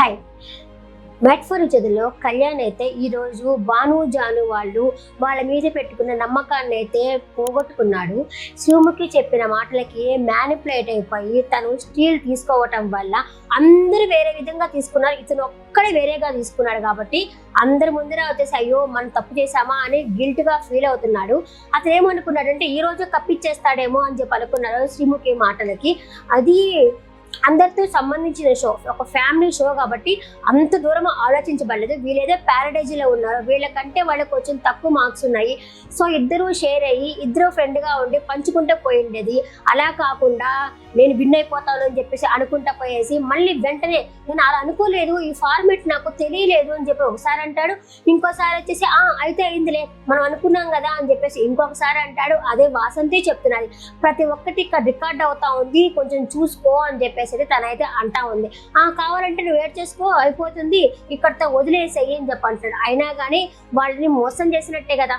Hi. Made for each అదర్‌లో కళ్యాణ్ అయితే ఈరోజు భాను, జాను వాళ్ళ మీద పెట్టుకున్న నమ్మకాన్ని అయితే పోగొట్టుకున్నాడు. శివముఖి చెప్పిన మాటలకి మ్యానిపులేట్ అయిపోయి తను స్టీల్ తీసుకోవటం వల్ల అందరూ వేరే విధంగా తీసుకున్నారు. ఇతను ఒక్కడే వేరేగా తీసుకున్నాడు కాబట్టి అందరి ముందర వచ్చేసి అయ్యో మనం తప్పు చేశామా అని గిల్ట్‌గా ఫీల్ అవుతున్నాడు. అతను ఏమనుకున్నాడంటే ఈ రోజు కప్పిచ్చేస్తాడేమో అని చెప్పి అనుకున్నాడు శ్రీముఖి మాటలకి. అది అందరితో సంబంధించిన షో, ఒక ఫ్యామిలీ షో కాబట్టి అంత దూరం ఆలోచించబడలేదు. వీళ్ళేదో ప్యారడైజీలో ఉన్నారు, వీళ్ళకంటే వాళ్ళకి కొంచెం తక్కువ మార్క్స్ ఉన్నాయి. సో ఇద్దరూ షేర్ అయ్యి ఇద్దరు ఫ్రెండ్గా ఉండి పంచుకుంటూ పోయిండేది. అలా కాకుండా నేను విన్ అయిపోతాను అని చెప్పేసి అనుకుంటా పోయేసి మళ్ళీ వెంటనే నేను అలా అనుకోలేదు, ఈ ఫార్మేట్ నాకు తెలియలేదు అని చెప్పి ఒకసారి అంటాడు. ఇంకోసారి వచ్చేసి అయితే అయిందిలే మనం అనుకున్నాం కదా అని చెప్పేసి ఇంకొకసారి అంటాడు. అదే వాసంతి చెప్తున్నది, ప్రతి ఒక్కటి ఇక్కడ రికార్డ్ అవుతా ఉంది, కొంచెం చూసుకో అని చెప్పేసి తనైతే అంటా ఉంది. కావాలంటే నువ్వు వెయిట్ చేసుకో అయిపోతుంది, ఇక్కడితో వదిలేసేయి అని చెప్పి అంటాడు. అయినా కానీ వాళ్ళని మోసం చేసినట్టే కదా.